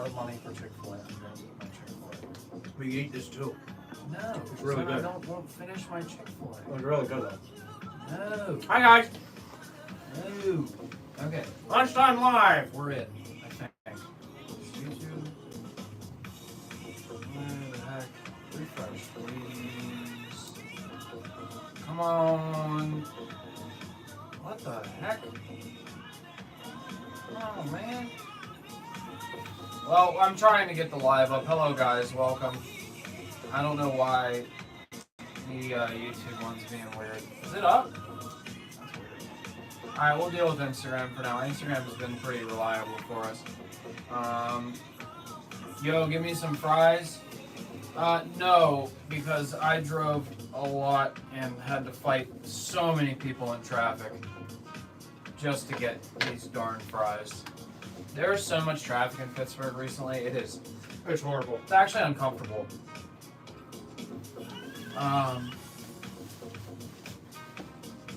lot of money for Chick-fil-A. I'm going to eat my Chick-fil-A. We eat this too. No, It's really good. I won't finish my Chick-fil-A. It was really good though. No. Hi guys. No. Okay. Lunchtime live. We're in, I think. YouTube. Where the heck? Refresh, please. Come on. What the heck? Oh, man. Well, I'm trying to get the live up. Hello, guys. Welcome. I don't know why the YouTube one's being weird. Is it up? That's weird. Alright, we'll deal with Instagram for now. Instagram has been pretty reliable for us. Yo, give me some fries. No, because I drove a lot and had to fight so many people in traffic just to get these darn fries. There's so much traffic in Pittsburgh recently. It's horrible. It's actually uncomfortable.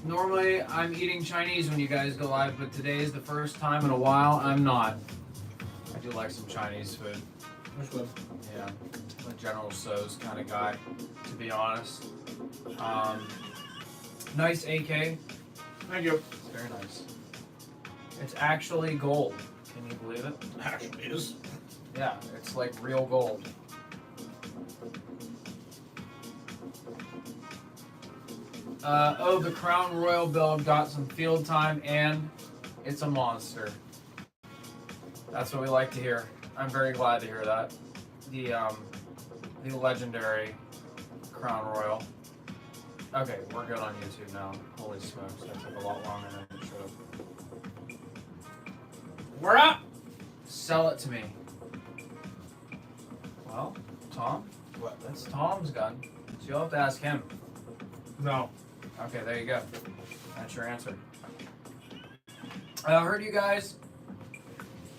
Normally I'm eating Chinese when you guys go live, but today is the first time in a while I'm not. I do like some Chinese food. That's good. Yeah, I'm a General Tso's kind of guy, to be honest. Nice AK. Thank you. It's very nice. It's actually gold. Can you believe it? Actually, it is. Yeah, it's like real gold. Oh, the Crown Royal build got some field time and it's a monster. That's what we like to hear. I'm very glad to hear that. The legendary Crown Royal. Okay, we're good on YouTube now. Holy smokes, that took a lot longer than it should have. We're up! Sell it to me. Well, Tom? What? That's Tom's gun. So you'll have to ask him. No. Okay, there you go. That's your answer. I heard you guys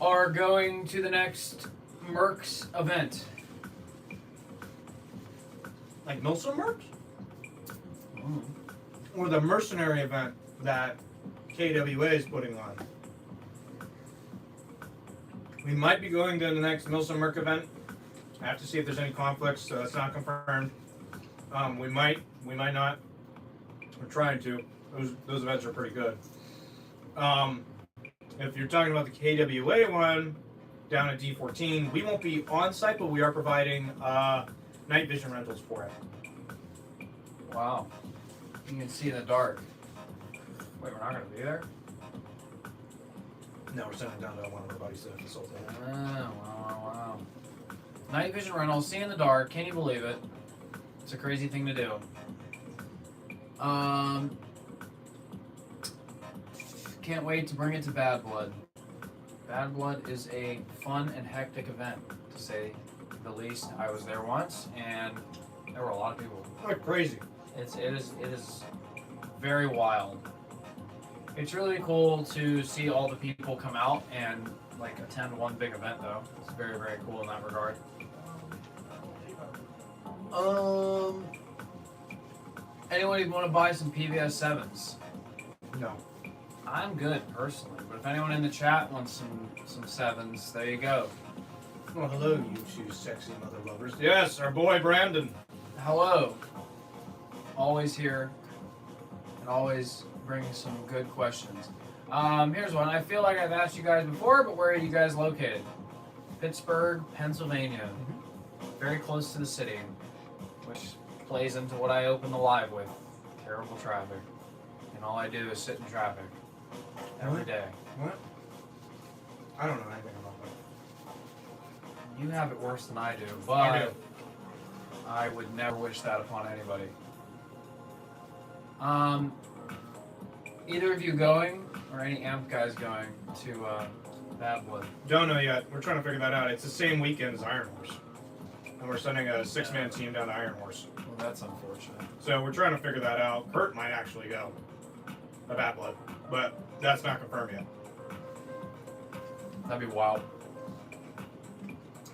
are going to the next Mercs event. Like Milsom Mercs? Mm. Or the mercenary event that KWA is putting on. We might be going to the next Milsom Merc event. I have to see if there's any conflicts, so it's not confirmed. We might not. We're trying to. Those events are pretty good. If you're talking about the KWA one down at D14, we won't be on site, but we are providing night vision rentals for it. Wow. You can see in the dark. Wait, we're not going to be there? No, we're sending down to one of our buddies to facilitate. Oh, wow. Night vision rental, see in the dark. Can you believe it? It's a crazy thing to do. Can't wait to bring it to Bad Blood. Bad Blood is a fun and hectic event, to say the least. I was there once, and there were a lot of people. Like crazy. It is very wild. It's really cool to see all the people come out and like attend one big event, though. It's very, very cool in that regard. Anyone want to buy some PVS 7s? No. I'm good personally, but if anyone in the chat wants some 7s, there you go. Well, hello, you two sexy mother lovers. Yes, our boy Brandon. Hello. Always here and always bringing some good questions. Here's one. I feel like I've asked you guys before, but where are you guys located? Pittsburgh, Pennsylvania. Very close to the city, which plays into what I open the live with. Terrible traffic. And all I do is sit in traffic every day. What? I don't know anything about that. You have it worse than I do, I but do. I would never wish that upon anybody. Either of you going, or any AMP guys going to Bad Blood? Don't know yet. We're trying to figure that out. It's the same weekend as Iron Horse. And we're sending a 6-man team down to Iron Horse. Well, that's unfortunate. So we're trying to figure that out. Kurt might actually go. A Bad Blood. But that's not confirmed yet. That'd be wild.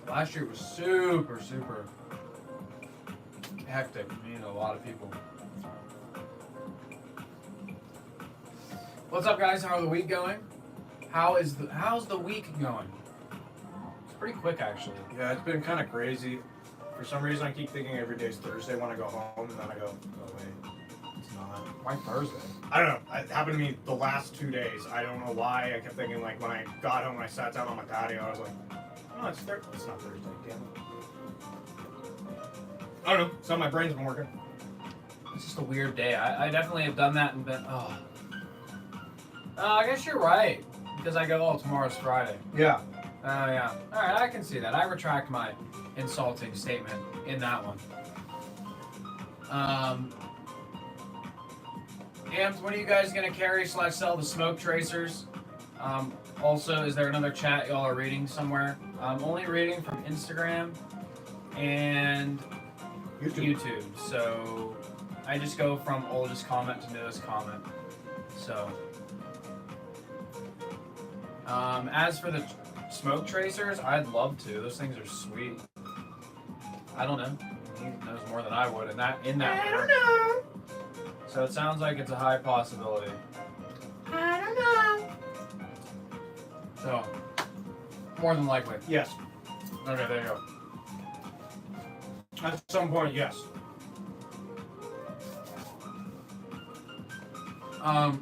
Last year was super hectic. You know, a lot of people. What's up, guys? How's the week going? How's the week going? pretty quick, actually. Yeah, it's been kind of crazy. For some reason, I keep thinking every day's Thursday when I go home, and then I go, oh wait, it's not. Why Thursday? I don't know. It happened to me the last 2 days. I don't know why. I kept thinking, like, when I got home and I sat down on my patio, I was like, oh, it's not Thursday, damn it. I don't know. So my brain's been working. It's just a weird day. I definitely have done that and been, oh. I guess you're right. Because I go, oh, tomorrow's Friday. Yeah. Oh, yeah. Alright, I can see that. I retract my insulting statement in that one. Ams, when are you guys going to carry/sell the smoke tracers? Also, is there another chat y'all are reading somewhere? I'm only reading from Instagram and YouTube. So I just go from oldest comment to newest comment. So as for the smoke tracers, I'd love to. Those things are sweet. I don't know. He knows more than I would in that. I don't know. So it sounds like it's a high possibility. I don't know. So more than likely. Yes. Okay, there you go. At some point, yes. I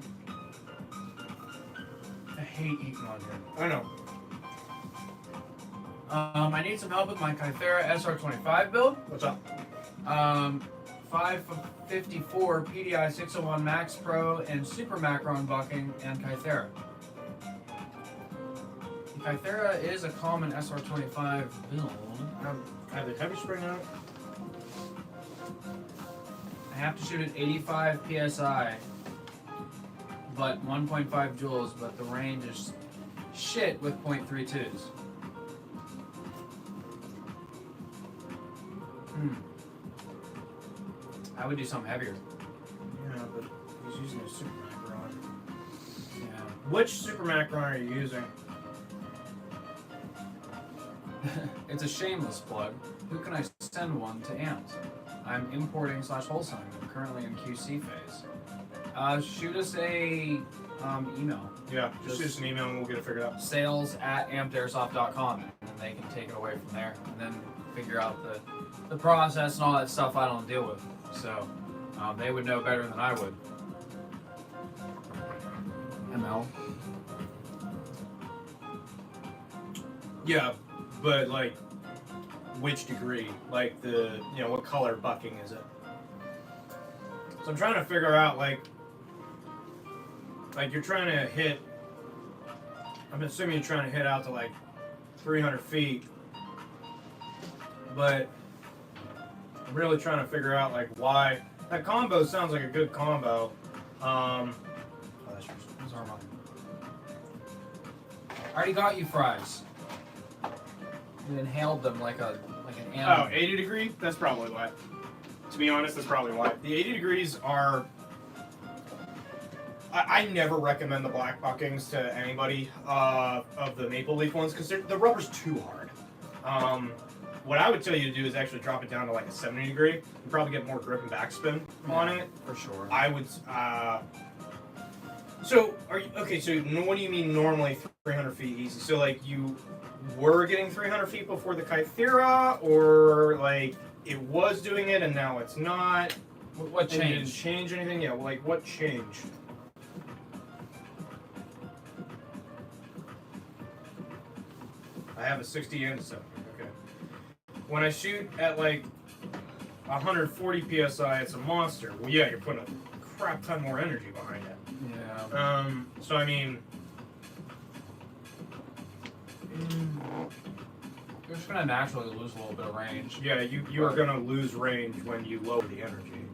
hate eating on here. I know. I need some help with my Kythera SR25 build. What's up? 554 PDI 601 Max Pro and Super Macron bucking and Kythera. Kythera is a common SR25 build. Have the heavy spring out? I have to shoot at 85 PSI, but 1.5 joules, but the range is shit with .32s. I would do something heavier. Yeah, but he's using a Super Macron. Yeah. Which Super Macron are you using? It's a shameless plug. Who can I send one to Ants? I'm importing/wholesaling. I'm currently in QC phase. Shoot us a email. Yeah, just shoot us an email and we'll get it figured out. sales@ampedairsoft.com, and then they can take it away from there and then figure out the process and all that stuff I don't deal with. So they would know better than I would. ML. Yeah, but like, which degree? Like what color bucking is it? So I'm trying to figure out like you're trying to hit. I'm assuming you're trying to hit out to like 300 feet, but I'm really trying to figure out like why that combo sounds like a good combo. Oh, that's yours. Those are mine. I already got you fries. You inhaled them like an animal. Oh, 80 degree? That's probably why. To be honest, that's probably why. The 80 degrees are... I never recommend the black buckings to anybody of the maple leaf ones because the rubber's too hard. What I would tell you to do is actually drop it down to like a 70 degree. You probably get more grip and backspin on it. For sure. I would... So, okay, so what do you mean normally 300 feet easy? So, like, you were getting 300 feet before the Kythera, or, like, it was doing it and now it's not? What changed? Did it change anything? Yeah, like, what changed? I have a 60 and a 70, okay. When I shoot at, like, 140 PSI, it's a monster. Well, yeah, you're putting a crap ton more energy behind it. Yeah. So I mean, you're just gonna naturally lose a little bit of range. yeah, you are gonna lose range when you lower the energy.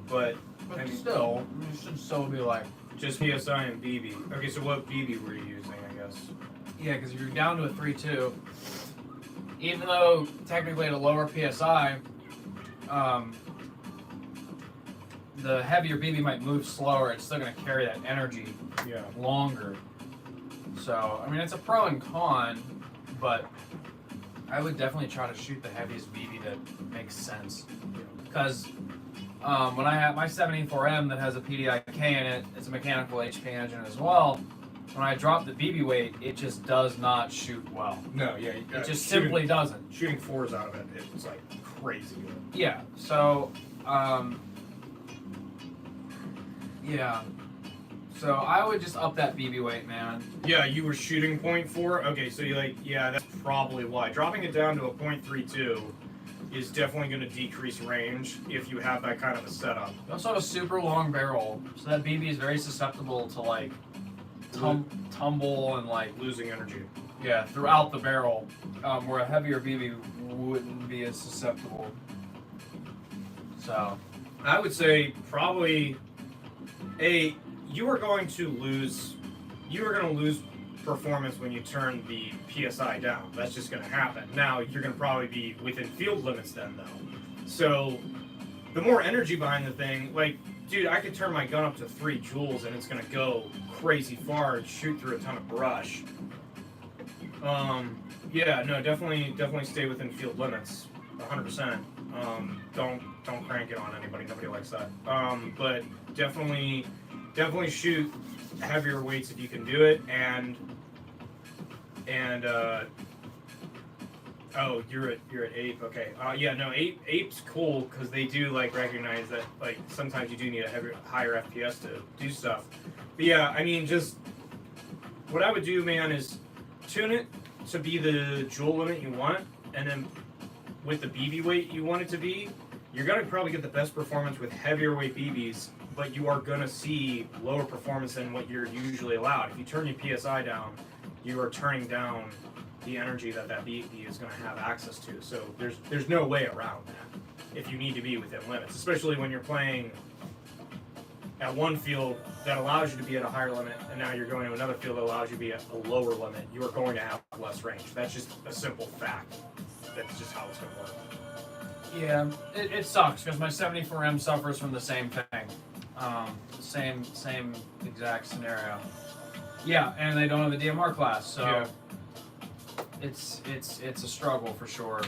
But I mean, still, you should still be like, just PSI and BB. Okay, so what BB were you using? I guess. yeah, because if you're down to a 3.2, even though technically at a lower PSI, the heavier BB might move slower. It's still going to carry that energy longer. So, I mean, it's a pro and con, but I would definitely try to shoot the heaviest BB that makes sense. Because when I have my 74M that has a PDIK in it, it's a mechanical HPA engine as well. when I drop the BB weight, it just does not shoot well. No, yeah. It just simply doesn't. Shooting 4s out of it, it's like crazy. Yeah, so, yeah. So I would just up that BB weight, man. Yeah, you were shooting 0.4? Okay, so you're like, yeah, that's probably why. Dropping it down to a 0.32 is definitely going to decrease range if you have that kind of a setup. You also have a super long barrel, so that BB is very susceptible to, like, tumble and, like, Losing energy. yeah, throughout the barrel, where a heavier BB wouldn't be as susceptible. So, I would say probably you are going to lose performance when you turn the PSI down. That's just going to happen. Now you're going to probably be within field limits then, though. So the more energy behind the thing, like, dude, I could turn my gun up to 3 joules and it's going to go crazy far and shoot through a ton of brush. Yeah, no, definitely stay within field limits, 100%. Don't crank it on anybody. Nobody likes that. But definitely shoot heavier weights if you can do it. And oh, you're at Ape. Okay. Yeah, no, Ape's cool because they do like recognize that like sometimes you do need a higher FPS to do stuff. But yeah, I mean, just what I would do, man, is tune it to be the joule limit you want, and then with the BB weight you want it to be, you're gonna probably get the best performance with heavier weight BBs, but you are gonna see lower performance than what you're usually allowed. If you turn your PSI down, you are turning down the energy that BB is going to have access to. So there's no way around that if you need to be within limits, especially when you're playing at one field that allows you to be at a higher limit, and now you're going to another field that allows you to be at a lower limit. You are going to have less range. That's just a simple fact. That's just how it's going to work. yeah, it sucks because my 74M suffers from the same thing. Same exact scenario. Yeah, and they don't have the DMR class, so Yeah. it's a struggle for sure.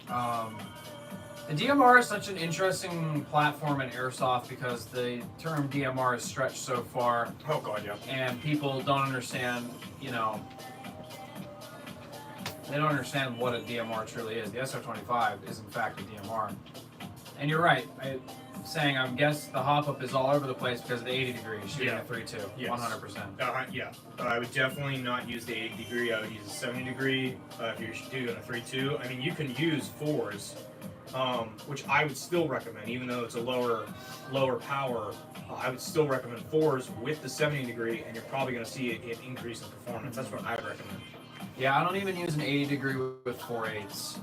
The DMR is such an interesting platform in Airsoft because the term DMR is stretched so far, Oh god, yeah. and people don't understand, they don't understand what a DMR truly is. The SR25 is in fact a DMR. And you're right, I guess the hop-up is all over the place because of the 80 degree, shooting Yeah. a 3.2, Yes. 100%. Yeah. I would definitely not use the 80 degree. I would use a 70 degree if you're doing a 3.2. I mean, you can use 4s, which I would still recommend, even though it's a lower power. I would still recommend 4s with the 70 degree, and you're probably going to see an increase in performance. That's what I would recommend. Yeah, I don't even use an 80 degree with 4.8s.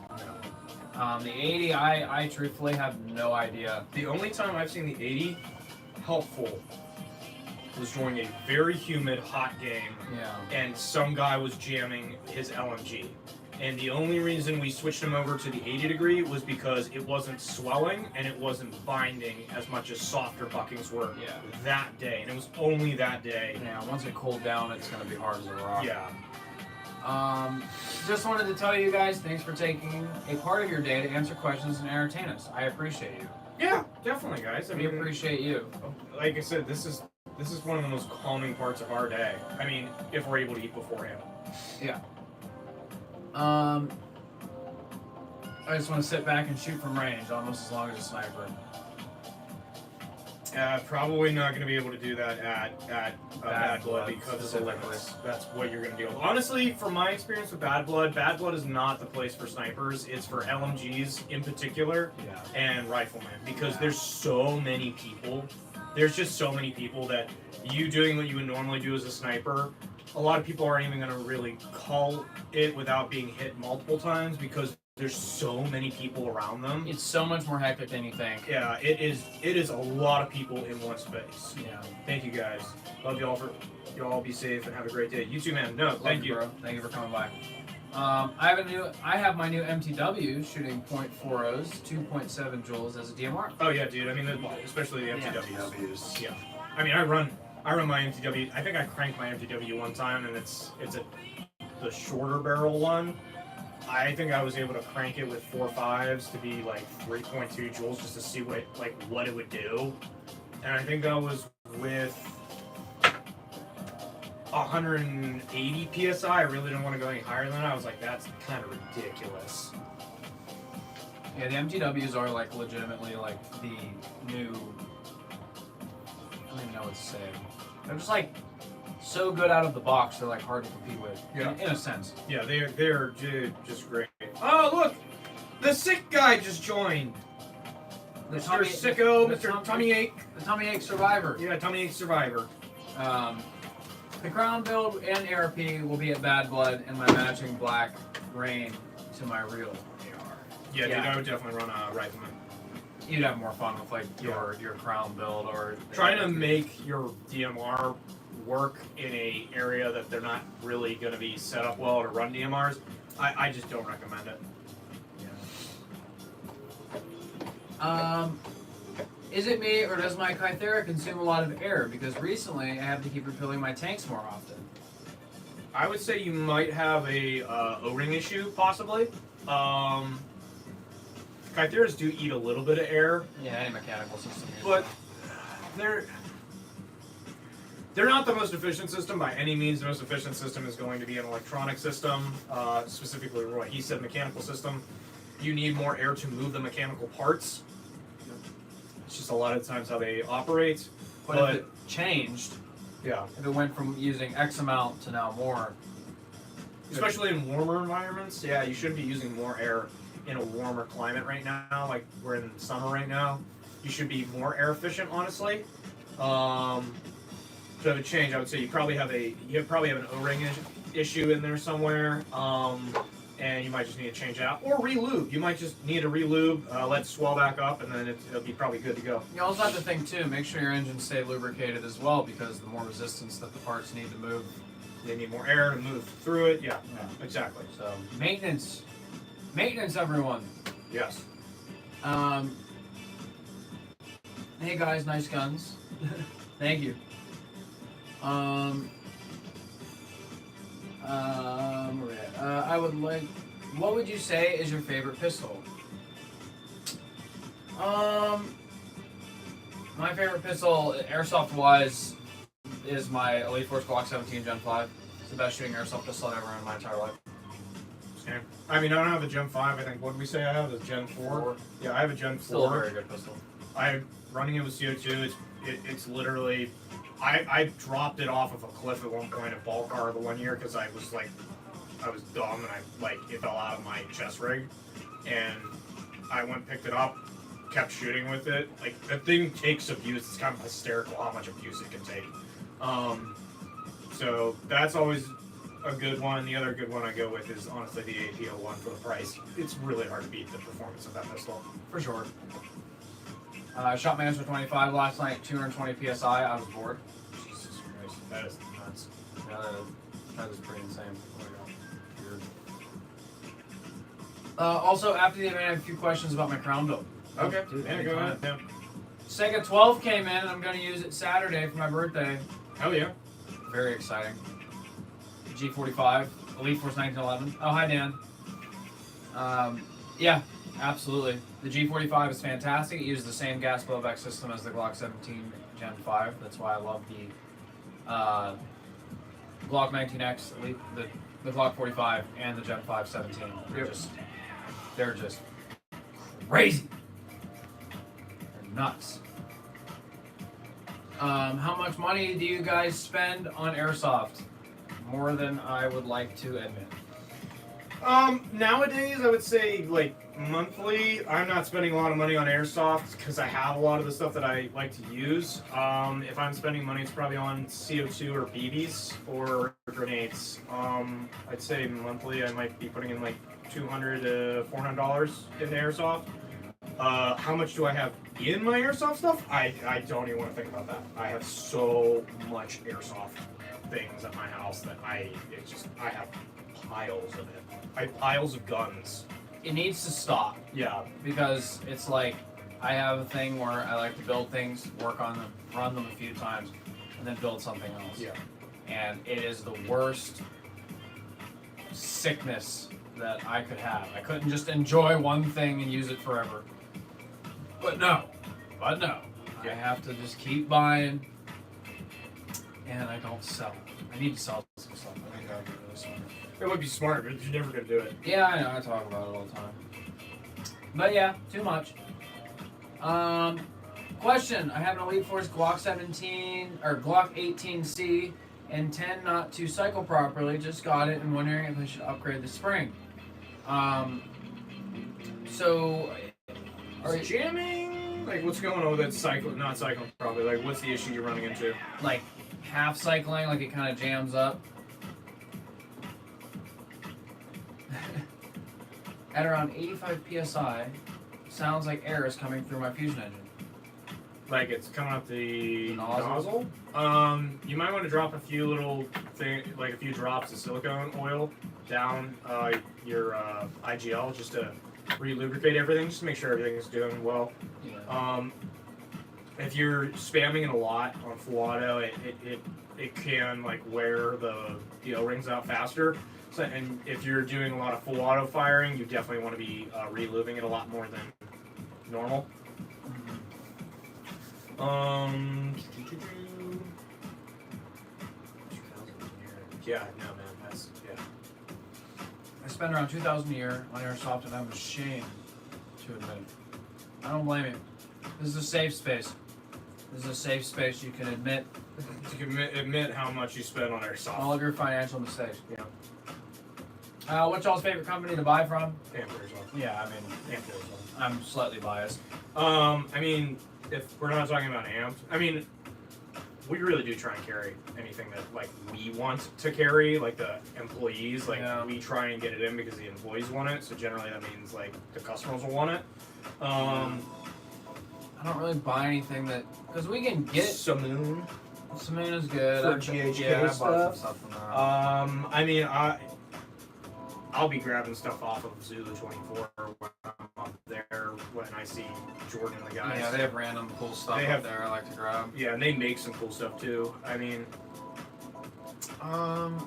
The 80, I truthfully have no idea. The only time I've seen the 80 helpful was during a very humid, hot game, Yeah. and some guy was jamming his LMG. And the only reason we switched him over to the 80 degree was because it wasn't swelling and it wasn't binding as much as softer buckings were that day. And it was only that day. Yeah, once it cooled down, it's going to be hard as a rock. Yeah. Just wanted to tell you guys, thanks for taking a part of your day to answer questions and entertain us. I appreciate you. Yeah, definitely, guys. I We mean, appreciate you. like I said, this is one of the most calming parts of our day. I mean, if we're able to eat beforehand. Yeah. I just want to sit back and shoot from range almost as long as a sniper. Probably not going to be able to do that at Bad Blood because of the specifically. limits. That's what you're going to deal with. Honestly, from my experience with Bad Blood is not the place for snipers. It's for LMGs in particular and riflemen because there's so many people. There's just so many people that you doing what you would normally do as a sniper, a lot of people aren't even going to really call it without being hit multiple times because there's so many people around them. It's so much more hectic than you think. Yeah, it is a lot of people in one space. Yeah. Thank you guys. Love y'all be safe and have a great day. You too, man. No, thank you. Bro. Thank you for coming by. I have my new MTW shooting .40s, 2.7 joules as a DMR. Oh yeah, dude. I mean, especially the MTWs. Yeah. I mean, I run my MTW. I think I cranked my MTW one time, and it's the shorter barrel one. I think I was able to crank it with 4.5s to be like 3.2 joules just to see what it would do. And I think that was with 180 psi. I really didn't want to go any higher than that. I was like, that's kind of ridiculous. Yeah, the MGWs are like legitimately like the new. I don't even know what to say. They're just like so good out of the box. They're like hard to compete with. Yeah. In a sense. Yeah, they're just great. Oh look, the sick guy just joined. Mr. Sicko, Mr. Tummy Ache. The Tummy Ache Survivor. Yeah, Tummy Ache Survivor. The crown build and ARP will be at Bad Blood and my matching black rain to my real AR. Yeah, dude, I would definitely run a rifleman. You'd have more fun with like your crown build or Trying to make your DMR work in a area that they're not really going to be set up well to run DMRs. I just don't recommend it. Is it me or does my Kythera consume a lot of air? Because recently I have to keep refilling my tanks more often. I would say you might have a O-ring issue, possibly. Kytheras do eat a little bit of air. Yeah, any mechanical system. But they're not the most efficient system by any means. The most efficient system is going to be an electronic system, specifically what he said, mechanical system. You need more air to move the mechanical parts. It's just a lot of times how they operate. But if it changed, yeah, if it went from using X amount to now more, especially in warmer environments, yeah, you should be using more air in a warmer climate right now. Like we're in summer right now, you should be more air efficient, honestly. To have a change, I would say you probably have an O-ring issue in there somewhere. And you might just need to change it out. Or re-lube. You might just need to re-lube, let it swell back up, and then it'll be probably good to go. you also have to think too, make sure your engines stay lubricated as well, because the more resistance that the parts need to move. They need more air to move through it. Yeah, exactly. So maintenance, everyone. Yes. Hey guys, nice guns. Thank you. I would like. What would you say is your favorite pistol? My favorite pistol, airsoft wise, is my Elite Force Glock 17 Gen 5. It's the best shooting airsoft pistol I've ever owned in my entire life. Same. I mean, I don't have a Gen 5. I think what did we say I have? A Gen 4. Yeah, I have a Gen 4. Still a very good pistol. I'm running it with CO2. It's literally. I dropped it off of a cliff at one point at Balcar the one year because I was dumb and it fell out of my chest rig, and I went and picked it up, kept shooting with it. Like that thing takes abuse. It's kind of hysterical how much abuse it can take. So that's always a good one. The other good one I go with is honestly the AP01 for the price. It's really hard to beat the performance of that pistol. For sure. I shot my SR25 last night, 220 psi. I was bored. Jesus Christ, that is nuts. Yeah, that is pretty insane. Oh my god. Weird. Also, after the event, I have a few questions about my crown build. Okay, Dude, yeah, go ahead. Yeah. Sega 12 came in, and I'm going to use it Saturday for my birthday. Hell yeah. Very exciting. G45, Elite Force 1911. Oh, hi, Dan. Yeah, absolutely. The G45 is fantastic. It uses the same gas blowback system as the Glock 17 Gen 5. That's why I love the Glock 19X, Elite, the Glock 45, and the Gen 5 17. They're just crazy. They're nuts. How much money do you guys spend on airsoft? More than I would like to admit. Nowadays, I would say like monthly. I'm not spending a lot of money on airsoft because I have a lot of the stuff that I like to use. If I'm spending money, it's probably on CO2 or BBs or grenades. I'd say monthly, I might be putting in like $200 to $400 into airsoft. How much do I have in my airsoft stuff? I don't even want to think about that. I have so much airsoft things at my house that I have piles of it. I have piles of guns. It needs to stop. Yeah. Because it's like, I have a thing where I like to build things, work on them, run them a few times, and then build something else. Yeah. And it is the worst sickness that I could have. I couldn't just enjoy one thing and use it forever. But no. I have to just keep buying, and I don't sell. I need to sell some stuff. I think that would be really smart. It would be smart, but you're never gonna do it. Yeah, I know. I talk about it all the time. But yeah, too much. Question. I have an Elite Force Glock 17 or Glock 18C and tend not to cycle properly. Just got it and wondering if I should upgrade the spring. So, Are you jamming? Like, what's going on with that not cycling properly? Like, what's the issue you're running into? like half cycling, like it kind of jams up. At around 85 psi, sounds like air is coming through my fusion engine. Like, it's coming out the nozzle? You might want to drop a few little a few drops of silicone oil down your IGL just to re-lubricate everything, just to make sure everything's doing well. Yeah. If you're spamming it a lot on full auto, it can like wear the O-rings out faster. So, and if you're doing a lot of full auto firing, you definitely want to be re-lubing it a lot more than normal. Yeah, no, man, that's yeah. I spend around $2,000 a year on Airsoft, and I'm ashamed to admit it. I don't blame you. This is a safe space. This is a safe space you can admit To admit how much you spend on Airsoft. all of your financial mistakes. Yeah. What's y'all's favorite company to buy from? Airsoft. Yeah, I mean, Airsoft. I'm slightly biased. I mean, if we're not talking about amps, I mean, we really do try and carry anything that like we want to carry, like the employees. Like we try and get it in because the employees want it. So generally that means like the customers will want it. I don't really buy anything that because we can get Simoon. Simoon is good. For GHK yeah, I bought some stuff. stuff from there. I mean, I'll be grabbing stuff off of Zulu 24 when I'm up there when I see Jordan and the guys. Yeah, they have random cool stuff up there I like to grab. Yeah, and they make some cool stuff too. I mean, I'm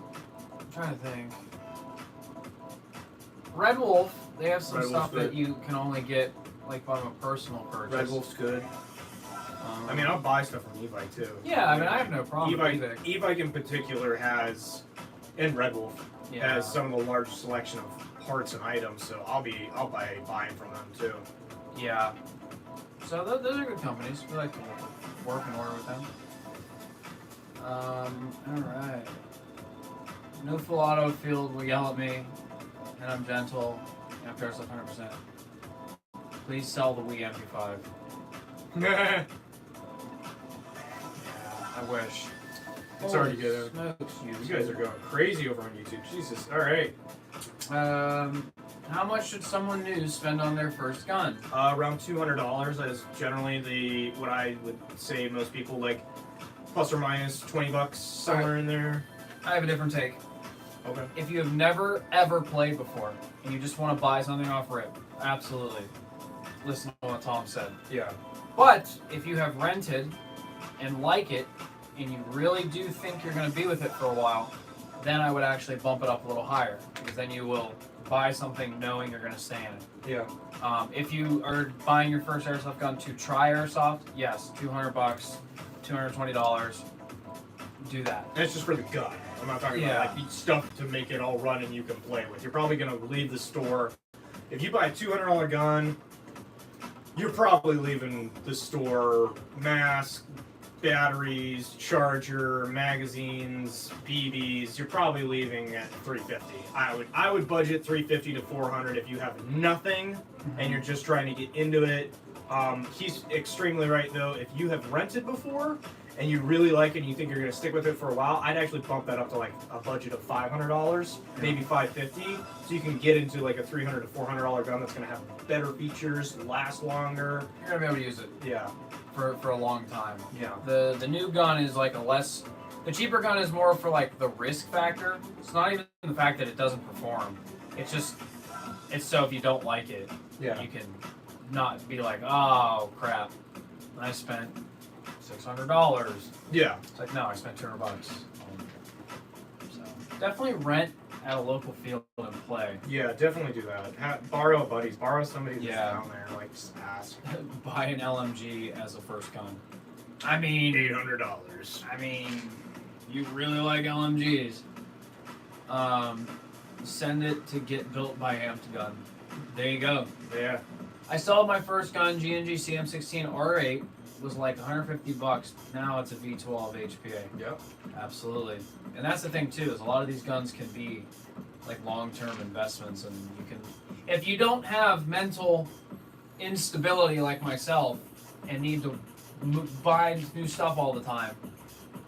trying to think. Red Wolf, they have some stuff that you can only get like from a personal purchase. Red Wolf's good. I mean, I'll buy stuff from e-bike too. Yeah, I mean, I have no problem with e-bike. E-bike in particular has, and Red Wolf has some of the largest selection of parts and items. So I'll buy buying from them too. Yeah. So those are good companies. We like to work and order with them. All right. No full auto field will yell at me, and I'm gentle. After us 100%. Please sell the Wii MP5. Yeah, I wish. It's already good. Smokes, You guys are going crazy over on YouTube. Jesus. All right. How much should someone new spend on their first gun? Around $200 is generally what I would say most people like, plus or minus $20 somewhere in there. I have a different take. Okay. If you have never ever played before and you just want to buy something off rip, absolutely. Listen to what Tom said. Yeah. But if you have rented and like it, and you really do think you're going to be with it for a while, then I would actually bump it up a little higher, because then you will buy something knowing you're going to stay in it. Yeah. If you are buying your first airsoft gun to try airsoft, yes, $200, $220, do that. And it's just for the gun. I'm not talking about like stuff to make it all run and you can play with. You're probably going to leave the store. If you buy a $200 gun, you're probably leaving the store mask, batteries, charger, magazines, BBs. You're probably leaving at $350. I would budget $350 to $400 if you have nothing and you're just trying to get into it. He's extremely right though. If you have rented before and you really like it and you think you're going to stick with it for a while, I'd actually bump that up to like a budget of $500, maybe $550, so you can get into like a $300 to $400 gun that's going to have better features, last longer. You're going to be able to use it. Yeah. For a long time. Yeah. The new gun is like the cheaper gun is more for like the risk factor. It's not even the fact that it doesn't perform. It's so if you don't like it, you can not be like, oh crap, I spent $600. Yeah. It's like, no, I spent $200. So definitely rent at a local field and play. Yeah, definitely do that. Borrow buddies. Borrow somebody that's down there. Like, just ask. Buy an LMG as a first gun. I mean, $800. I mean, you really like LMGs, send it to Get Built by Amped Gun. There you go. Yeah. I sold my first gun, G&G CM16 R8, was like $150. Now it's a V12 HPA. Yep. Absolutely. And that's the thing too, is a lot of these guns can be like long-term investments, and you can, if you don't have mental instability like myself and need to buy new stuff all the time,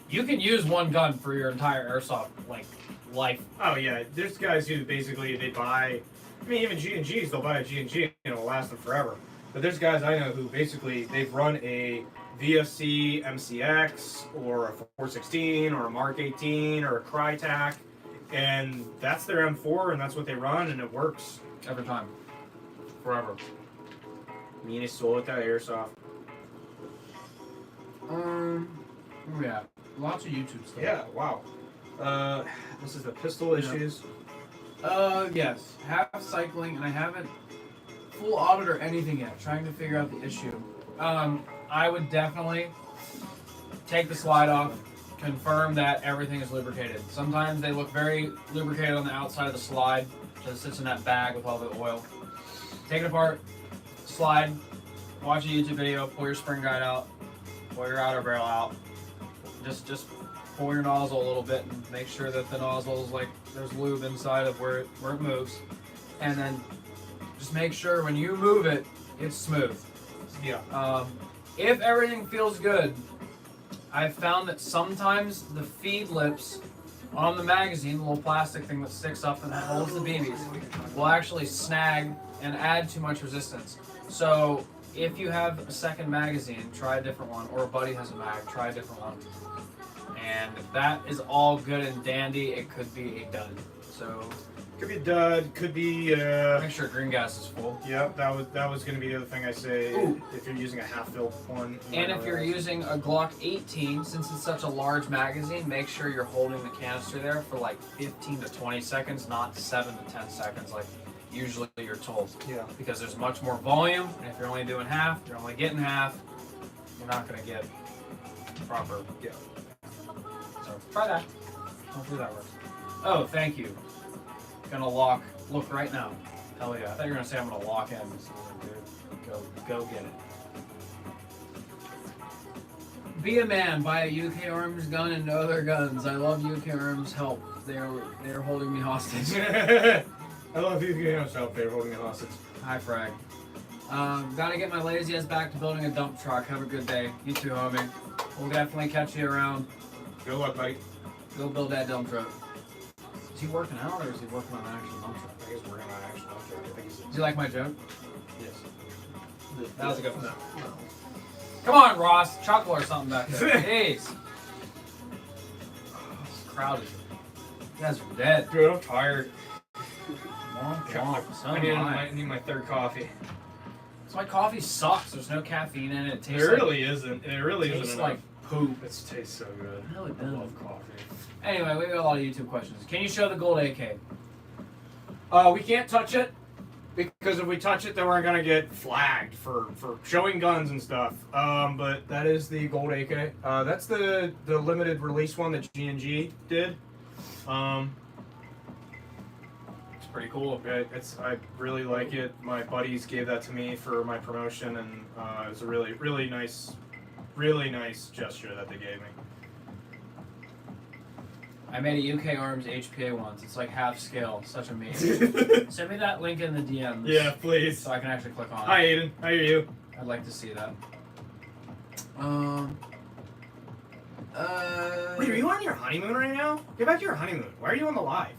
you can use one gun for your entire airsoft like life. Oh yeah, there's guys who basically they buy. I mean, even G&Gs, they'll buy a G&G and it'll last them forever. But there's guys I know who basically they've run a VFC MCX or a 416 or a Mark 18 or a Crytac, and that's their M4 and that's what they run and it works Every time. forever. Minnesota Airsoft. Yeah. Lots of YouTube stuff. Yeah, wow. This is the pistol issues. Yes. Half cycling, and I haven't full audit or anything yet. Trying to figure out the issue. I would definitely take the slide off, confirm that everything is lubricated. Sometimes they look very lubricated on the outside of the slide, just sits in that bag with all the oil. Take it apart, slide, watch a YouTube video, pull your spring guide out, pull your outer barrel out. Just pull your nozzle a little bit and make sure that the nozzle is like there's lube inside of where it moves, and then just make sure when you move it, it's smooth. Yeah. If everything feels good, I've found that sometimes the feed lips on the magazine, the little plastic thing that sticks up and holds the BBs, will actually snag and add too much resistance. So if you have a second magazine, try a different one, or a buddy has a mag, try a different one. And if that is all good and dandy, it could be a dud. So Could be a dud, could be make sure green gas is full. Yep, that was gonna be the other thing I say. Ooh. If you're using a half-filled one. And if you're using a Glock 18, since it's such a large magazine, make sure you're holding the canister there for like 15 to 20 seconds, not 7 to 10 seconds like usually you're told. Yeah. Because there's much more volume, and if you're only doing half, you're only getting half, you're not gonna get proper. Yeah. So try that. Hopefully that works. Oh, thank you. Gonna look right now. Hell yeah. I thought you were gonna say I'm gonna lock in. Go get it. Be a man, buy a UK Arms gun and no other guns. I love UK Arms help. They're holding me hostage. I love you games out there holding it hostage. Hi Frag. Gotta get my lazy ass back to building a dump truck. Have a good day. You too, homie. We'll definitely catch you around. Good luck, buddy. Go build that dump truck. Is he working out or is he working on an actual dump truck? I think he's working on an actual object. I think he's. Did you like my joke? Yes. That was a good one. No. Come on, Ross. Chuckle or something back there. Jeez. It's crowded. You guys are dead. Dude, I'm tired. So I need my third coffee. So my coffee sucks. There's no caffeine in it. It It tastes really isn't. It really tastes isn't. like poop. It tastes so good. It really I does. love coffee. Anyway, we got a lot of YouTube questions. Can you show the gold AK? We can't touch it because if we touch it, then we're gonna get flagged for showing guns and stuff. But that is the gold AK. That's the limited release one that G&G did. It's pretty cool. I really like it. My buddies gave that to me for my promotion, and it was a really nice gesture that they gave me. I made a UK Arms HPA once. It's like half scale. Such a meme. Send me that link in the DMs. Yeah, please. So I can actually click on it. Hi, Aiden. How are you? I'd like to see that. Wait, are you on your honeymoon right now? Get back to your honeymoon. Why are you on the live?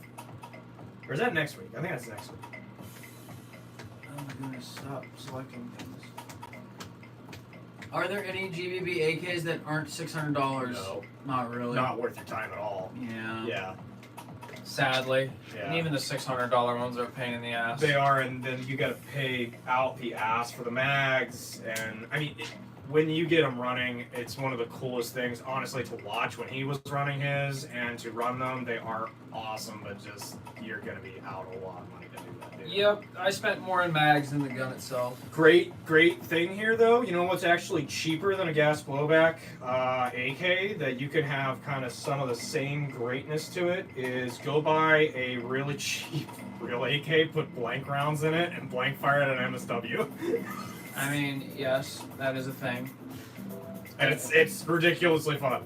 Or is that next week? I think that's next week. Oh my goodness, stop selecting things. Are there any GBB AKs that aren't $600? No. Not really. Not worth your time at all. Yeah. Yeah. Sadly. Yeah. And even the $600 ones are a pain in the ass. They are, and then you gotta pay out the ass for the mags, and I mean, when you get him running, it's one of the coolest things, honestly, to watch when he was running his and to run them. They are awesome, but just you're gonna be out a lot of money to do that. Dude. Yep, I spent more in mags than the gun itself. Great thing here, though. You know what's actually cheaper than a gas blowback AK that you can have kind of some of the same greatness to it is go buy a really cheap real AK, put blank rounds in it, and blank fire it at an MSW. I mean, yes, that is a thing. And it's ridiculously fun.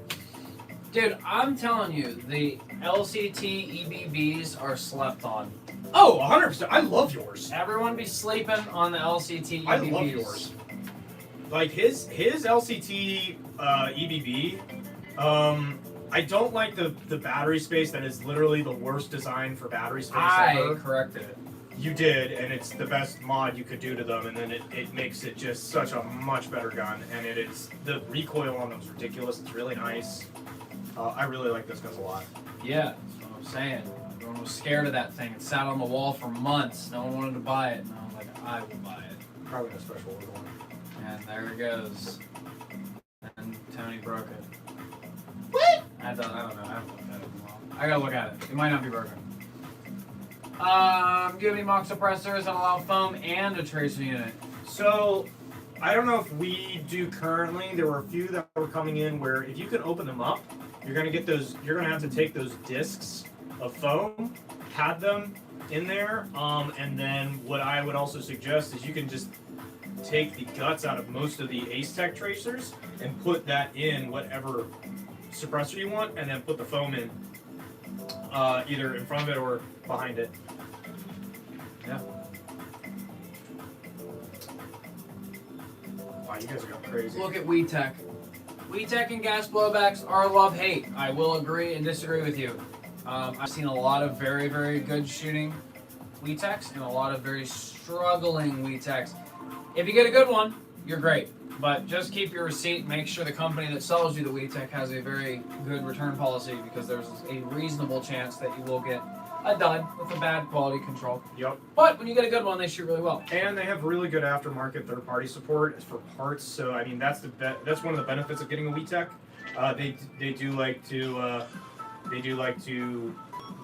Dude, I'm telling you, the LCT EBBs are slept on. Oh, 100%. I love yours. Everyone be sleeping on the LCT EBBs. I love yours. Like his LCT EBB, I don't like the battery space. That is literally the worst design for battery space ever. I corrected it. You did, and it's the best mod you could do to them, and then it makes it just such a much better gun, and it is, the recoil on them is ridiculous. It's really nice. I really like this gun a lot. Yeah, that's what I'm saying. Everyone was scared of that thing. It sat on the wall for months. No one wanted to buy it. And I was like, I will buy it. Probably a special order one. And there it goes. And Tony broke it. What? I don't know. I haven't looked at it in a while. I gotta look at it. It might not be broken. Do you have any mock suppressors that allow foam and a tracer unit? So, I don't know if we do currently. There were a few that were coming in where if you can open them up, you're gonna get those. You're gonna have to take those discs of foam, pad them in there, and then what I would also suggest is you can just take the guts out of most of the Ace Tech tracers and put that in whatever suppressor you want, and then put the foam in either in front of it or behind it. Yeah. Wow, you guys are going crazy. Look at WeTech. WeTech and gas blowbacks are love-hate. I will agree and disagree with you. I've seen a lot of very, very good shooting WeTechs and a lot of very struggling WeTechs. If you get a good one, you're great. But just keep your receipt. Make sure the company that sells you the WeTech has a very good return policy, because there's a reasonable chance that you will get a dud with a bad quality control. Yep. But when you get a good one, they shoot really well. And they have really good aftermarket third-party support for parts. So I mean, that's that's one of the benefits of getting a WeTech. They do like to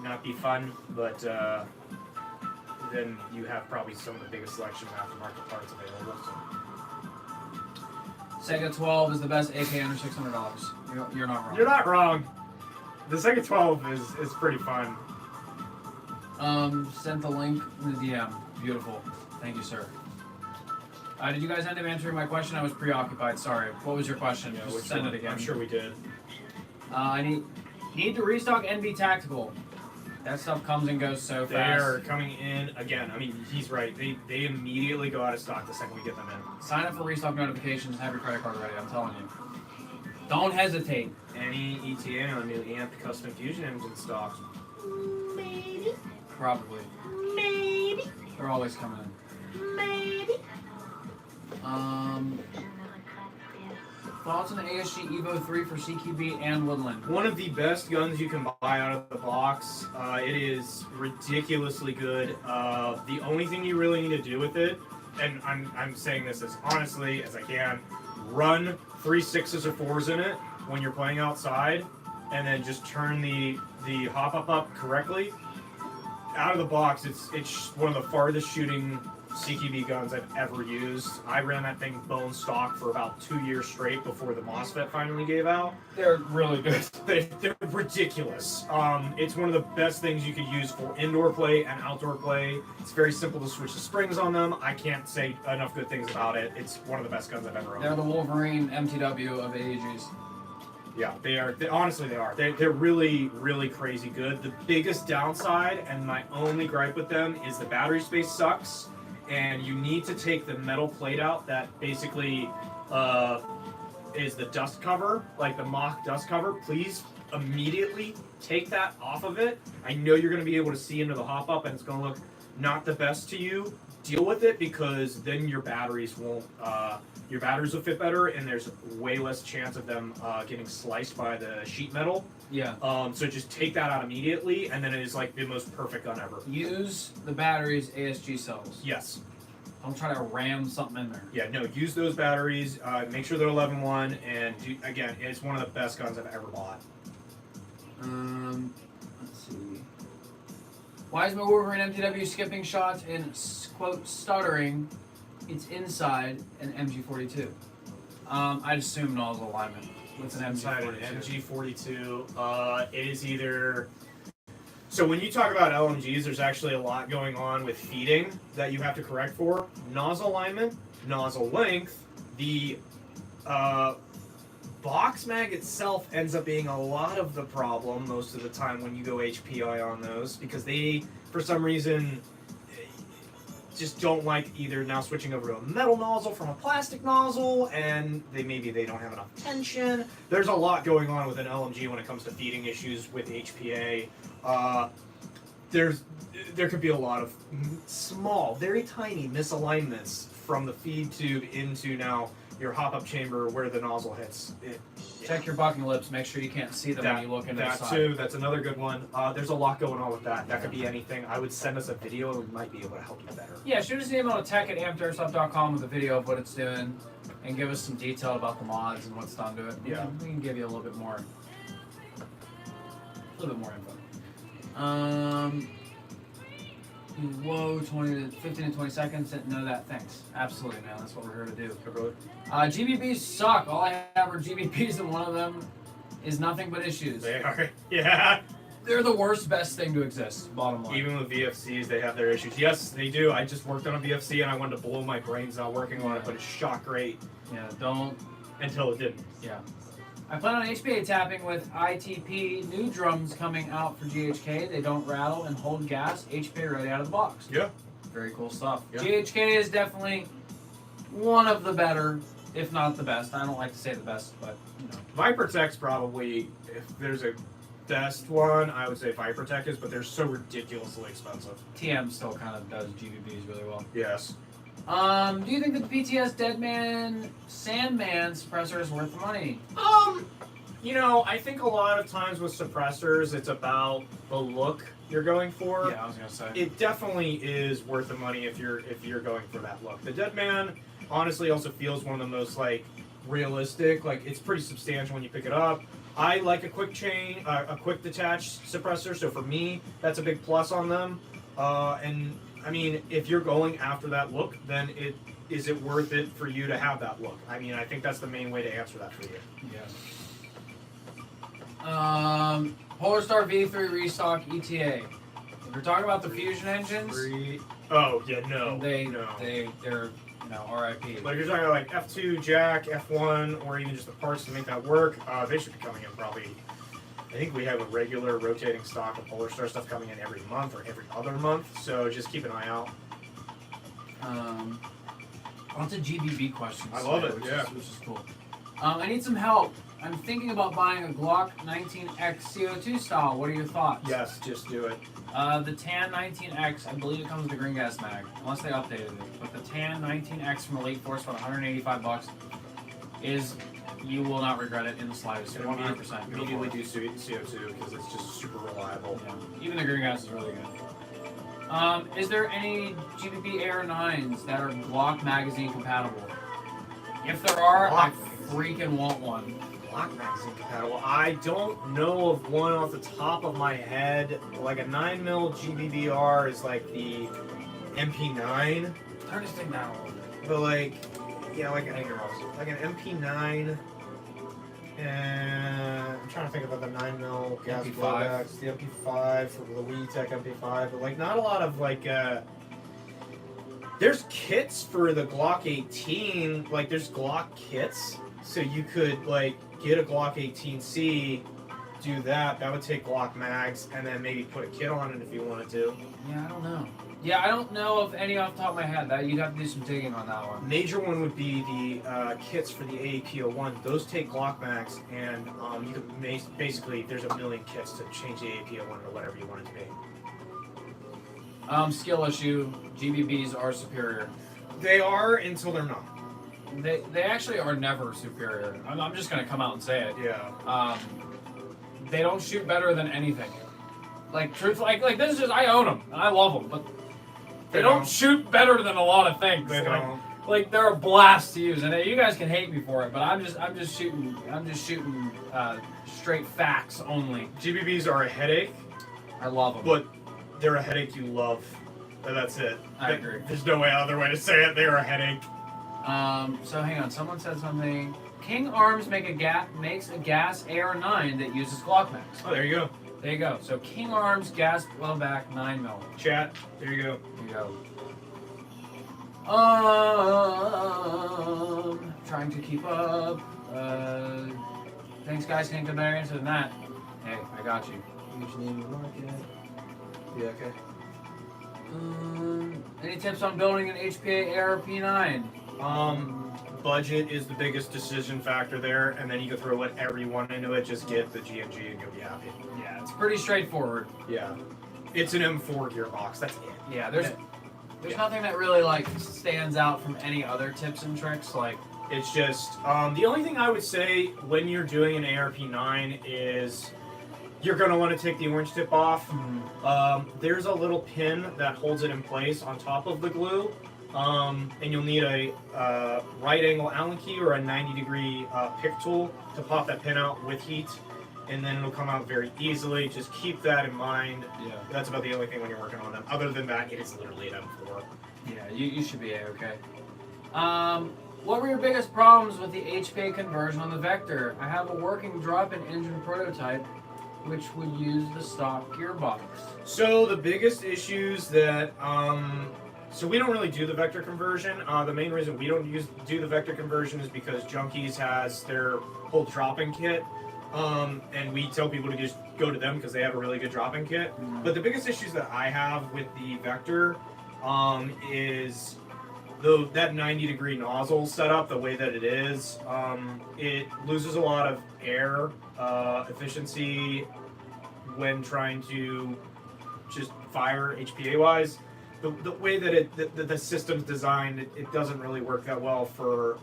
not be fun, but then you have probably some of the biggest selection of aftermarket parts available. So. Sega 12 is the best AK under $600. You're not wrong. You're not wrong. The Sega 12 is pretty fun. Sent the link in the DM. Beautiful. Thank you, sir. Did you guys end up answering my question? I was preoccupied. Sorry. What was your question? Yeah, Just send it again. I'm sure we did. I need to restock NB Tactical. That stuff comes and goes so They fast. are coming in again. I mean, he's right. They immediately go out of stock the second we get them in. Sign up for restock notifications and have your credit card ready. I'm telling you. Don't hesitate. Any ETA on new AMP custom fusion engine stocks? Maybe. Probably. Maybe. They're always coming in. Maybe. Thoughts on the ASG Evo 3 for CQB and Woodland? One of the best guns you can buy out of the box. It is ridiculously good. The only thing you really need to do with it, and I'm saying this as honestly as I can, run 3 6s or 4s in it when you're playing outside, and then just turn the hop up correctly. Out of the box, it's one of the farthest shooting CQB guns I've ever used. I ran that thing bone stock for about 2 years straight before the MOSFET finally gave out. They're really good. They're ridiculous. It's one of the best things you could use for indoor play and outdoor play. It's very simple to switch the springs on them. I can't say enough good things about it. It's one of the best guns I've ever owned. They're the Wolverine MTW of AEGs. Yeah, they are. Honestly, they are. They're really, really crazy good. The biggest downside, and my only gripe with them, is the battery space sucks. And you need to take the metal plate out that basically is the dust cover, like the mock dust cover. Please immediately take that off of it. I know you're going to be able to see into the hop up and it's going to look not the best to you. Deal with it, because then your batteries won't, your batteries will fit better, and there's way less chance of them getting sliced by the sheet metal. Yeah. So just take that out immediately, and then it is like the most perfect gun ever. Use the batteries ASG sells. Yes. Don't try to ram something in there. Yeah, no, use those batteries. Make sure they're 11-1, and again, it's one of the best guns I've ever bought. Let's see. Why is my Wolverine MTW skipping shots and quote stuttering? It's inside an MG42. I'd assume nozzle alignment with an Inside an MG42. MG42, it is either. So when you talk about LMGs, there's actually a lot going on with feeding that you have to correct for. Nozzle alignment, nozzle length, the box mag itself ends up being a lot of the problem most of the time when you go HPI on those, because they, for some reason, just don't like either now switching over to a metal nozzle from a plastic nozzle, and maybe they don't have enough tension. There's a lot going on with an LMG when it comes to feeding issues with HPA. There could be a lot of small, very tiny misalignments from the feed tube into now your hop-up chamber where the nozzle hits. Check your bucking lips. Make sure you can't see them when you look into the That side. too. That's another good one. There's a lot going on with that. That could be anything. I would send us a video and we might be able to help you better. Yeah, shoot us an email to tech@amped.airsoft.com with a video of what it's doing, and give us some detail about the mods and what's done to it. Yeah. We can give you a little bit more info. Whoa, 15 to 20 seconds. Didn't know that. Thanks. Absolutely, man. That's what we're here to do. GBBs suck. All I have are GBBs, and one of them is nothing but issues. They are. Yeah. They're the worst, best thing to exist. Bottom line. Even with VFCs, they have their issues. Yes, they do. I just worked on a VFC and I wanted to blow my brains out working on it, but it shot great Yeah, don't. until it didn't. Yeah. I plan on HPA tapping with ITP new drums coming out for GHK. They don't rattle and hold gas. HPA right out of the box. Yeah. Very cool stuff. Yeah. GHK is definitely one of the better, if not the best. I don't like to say the best, but you know. Vipertech's probably, if there's a best one, I would say Vipertech is, but they're so ridiculously expensive. TM still kind of does GBBs really well. Yes. Do you think that the PTS Deadman Sandman suppressor is worth the money? You know, I think a lot of times with suppressors, it's about the look you're going for. Yeah, I was gonna say. It definitely is worth the money if you're going for that look. The Deadman honestly also feels one of the most like realistic. Like it's pretty substantial when you pick it up. I like a quick detach suppressor. So for me, that's a big plus on them. And I mean, if you're going after that look, then is it worth it for you to have that look? I mean, I think that's the main way to answer that for you. Yeah. Polar Star V3 restock ETA. If you're talking about the fusion engines, Oh yeah, no. they're RIP. But if you're talking about like F2 jack, F1, or even just the parts to make that work, they should be coming in probably. I think we have a regular rotating stock of Polar Star stuff coming in every month or every other month, so just keep an eye out. Lots of GBB questions. I love it, which yeah. which is cool. I need some help. I'm thinking about buying a Glock 19X CO2 style. What are your thoughts? Yes, just do it. The Tan 19X, I believe it comes with a green gas mag, unless they updated it. But the Tan 19X from Elite Force for $185 is, you will not regret it in the slightest. 100%. Immediately do CO2 because it's just super reliable. Yeah. Even the green gas is really good. Is there any GBB AR9s that are Glock magazine compatible? If there are, I freaking want one. Glock magazine compatible. I don't know of one off the top of my head. Like a 9mm GBBR is like the MP9, Turn this thing down a little bit. but like, yeah, like an MP9. And I'm trying to think about the 9mm gas MP5. blowbacks, the MP5 for the WeTech MP5, but like not a lot of like. There's kits for the Glock 18. Like there's Glock kits, so you could like get a Glock 18C, do that. That would take Glock mags, and then maybe put a kit on it if you wanted to. Yeah, I don't know. Yeah, I don't know of any off the top of my head. That you'd have to do some digging on that one. Major one would be the kits for the AAP01. Those take Glock mags, and you could basically there's a million kits to change the AAP01 to whatever you want it to be. Skill issue. GBBs are superior. They are until they're not. They actually are never superior. I'm just gonna come out and say it. Yeah. They don't shoot better than anything. Like truthfully, like this is just I own them and I love them, but They don't shoot better than a lot of things. They don't. Like they're a blast to use, and you guys can hate me for it, but I'm just shooting straight facts only. GBBs are a headache, I love them. but they're a headache you love. And that's it. I agree. There's no other way to say it. They're a headache. So hang on. Someone said something. King Arms makes a gas AR-9 that uses Glock mags. Oh, there you go. There you go. So King Arms gas blowback 9mm. Chat. There you go. There you go. Trying to keep up. Thanks, guys. Can't come better answer than that. Hey, I got you. Yeah, okay. Any tips on building an HPA ARP9? Budget is the biggest decision factor there, and then you can throw whatever you want into it. Just get the GMG and you'll be happy. Yeah, it's pretty straightforward. Yeah. It's an M4 gearbox. That's it. Yeah, there's nothing that really like stands out from any other tips and tricks. Like It's just the only thing I would say when you're doing an ARP9 is you're going to want to take the orange tip off. There's a little pin that holds it in place on top of the glue, and you'll need a right angle Allen key or a 90-degree pick tool to pop that pin out with heat, and then it'll come out very easily. Just keep that in mind. Yeah. That's about the only thing when you're working on them. Other than that, it is literally an M4. Yeah, you should be okay. What were your biggest problems with the HPA conversion on the Vector? I have a working drop-in engine prototype, which would use the stock gearbox. So the biggest issues that, so we don't really do the vector conversion. The main reason we don't do the vector conversion is because Junkies has their whole drop-in kit, and we tell people to just go to them because they have a really good drop-in kit. But the biggest issues that I have with the vector is that 90-degree nozzle setup, the way that it is, it loses a lot of air efficiency when trying to just fire HPA-wise. The way that the system's designed, it doesn't really work that well for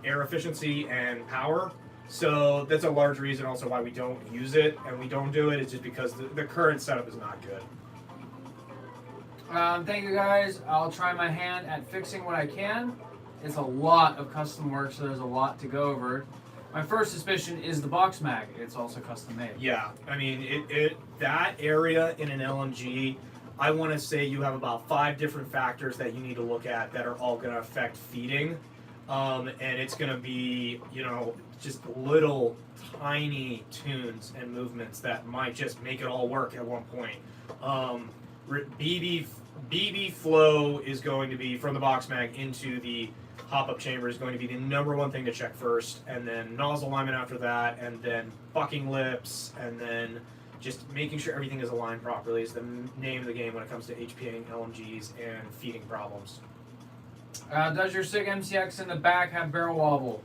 air efficiency and power. So that's a large reason also why we don't use it, and we don't do it. It's just because the current setup is not good. Thank you guys. I'll try my hand at fixing what I can. It's a lot of custom work, so there's a lot to go over. My first suspicion is the box mag. It's also custom made. Yeah, I mean, that area in an LMG, I want to say you have about 5 different factors that you need to look at that are all going to affect feeding. And it's going to be, just little tiny tunes and movements that might just make it all work at one point. BB flow is going to be from the box mag into the hop-up chamber is going to be the #1 thing to check first, and then nozzle alignment after that, and then bucking lips, and then just making sure everything is aligned properly is the name of the game when it comes to HPA and LMGs and feeding problems. Does your SIG MCX in the back have barrel wobble?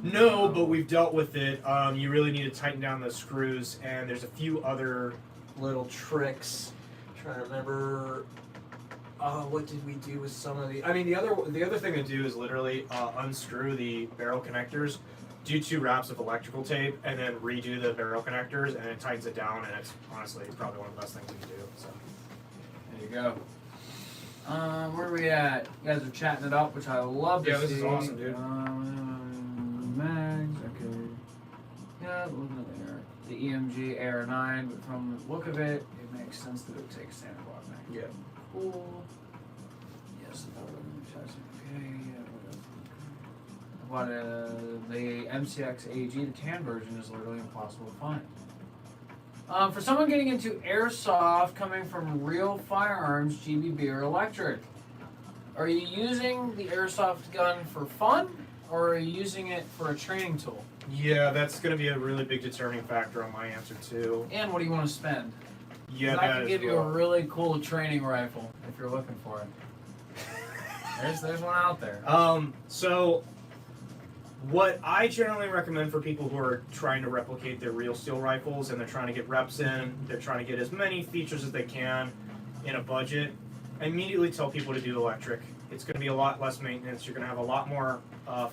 No, but we've dealt with it. You really need to tighten down those screws, and there's a few other little tricks. I'm trying to remember. What did we do with some of the? I mean, the other thing to do is literally unscrew the barrel connectors, do 2 wraps of electrical tape, and then redo the barrel connectors, and it tightens it down. And it's honestly probably one of the best things we can do. So There you go. Where are we at? You guys are chatting it up, which I love to see. Yeah, this is awesome, dude. Mags, okay. Yeah, looking at there. The EMG AR9, but from the look of it, it makes sense that it would take a standard block mag. yeah. Cool. Yes, okay. But the MCX AG, the tan version, is literally impossible to find. For someone getting into airsoft coming from real firearms, GBB or electric, are you using the airsoft gun for fun, or are you using it for a training tool? Yeah, that's going to be a really big determining factor on my answer too. And what do you want to spend? Yeah, I can give you a really cool training rifle if you're looking for it. There's one out there. So what I generally recommend for people who are trying to replicate their real steel rifles and they're trying to get reps in, they're trying to get as many features as they can in a budget, I immediately tell people to do electric. It's going to be a lot less maintenance. You're going to have a lot more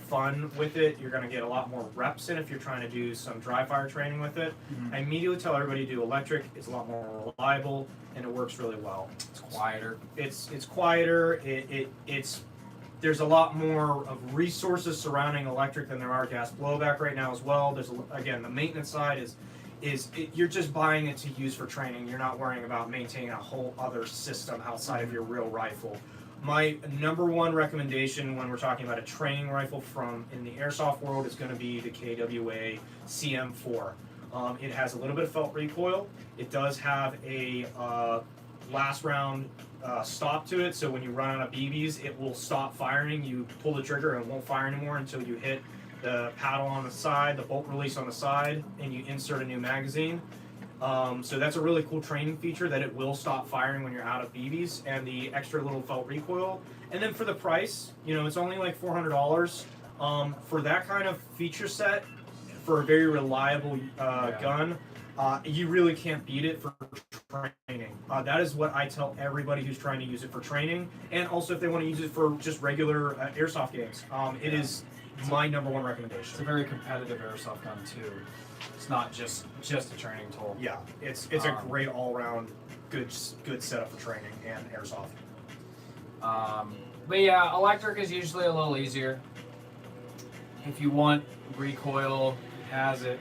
fun with it. You're going to get a lot more reps in if you're trying to do some dry fire training with it. I immediately tell everybody to do electric. It's a lot more reliable and it works really well. It's quieter. It's quieter. It's there's a lot more of resources surrounding electric than there are gas blowback right now as well. There's again, the maintenance side is you're just buying it to use for training. You're not worrying about maintaining a whole other system outside of your real rifle. My number one recommendation when we're talking about a training rifle from in the airsoft world is going to be the KWA CM4. It has a little bit of felt recoil. It does have a last round stop to it, so when you run out of BBs, it will stop firing. You pull the trigger and it won't fire anymore until you hit the paddle on the side, the bolt release on the side, and you insert a new magazine. So that's a really cool training feature, that it will stop firing when you're out of BBs, and the extra little felt recoil. And then for the price, it's only like $400. For that kind of feature set, for a very reliable gun, you really can't beat it for training. That is what I tell everybody who's trying to use it for training, and also if they want to use it for just regular airsoft games. It is my number one recommendation. It's a very competitive airsoft gun too. It's not just a training tool. Yeah, it's a great all-around good setup for training and airsoft. But yeah, electric is usually a little easier. If you want recoil, it has it.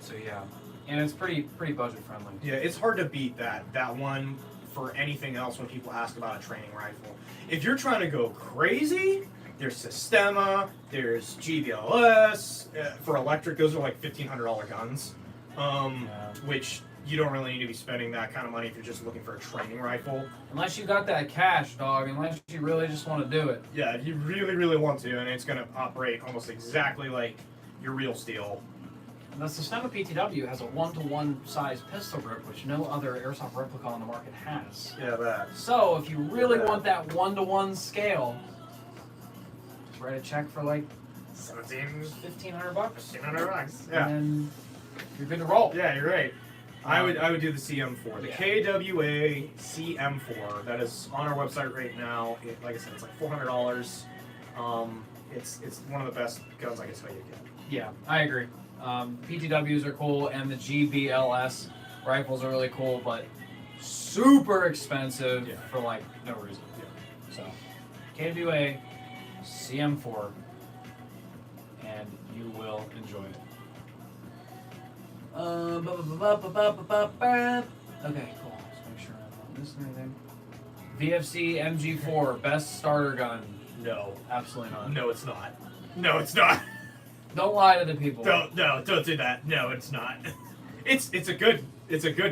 So yeah, and it's pretty budget friendly. Yeah, it's hard to beat that one for anything else when people ask about a training rifle. If you're trying to go crazy, there's Sistema, there's GBLS. For electric, those are like $1,500 guns, which you don't really need to be spending that kind of money if you're just looking for a training rifle. Unless you got that cash, dog. Unless you really just want to do it. Yeah, if you really, really want to, and it's going to operate almost exactly like your real steel. The Sistema PTW has a 1-to-1 size pistol grip, which no other airsoft replica on the market has. Yeah, that. So if you really want that 1-to-1 scale, just write a check for like $1,500. $1,500. Yeah. And you're good to roll. Yeah, you're right. I would do the CM4, the KWA CM4. That is on our website right now. Like I said, it's like $400. It's one of the best guns I can tell you get. Yeah, I agree. PTWs are cool, and the GBLS rifles are really cool, but super expensive for like no reason. Yeah. So, KWA CM4, and you will enjoy it. Okay, cool. Let's make sure I'm not missing anything. VFC MG4, best starter gun. No. Absolutely not. No, it's not. No, it's not. Don't lie to the people. Don't do that. No, it's not. It's a good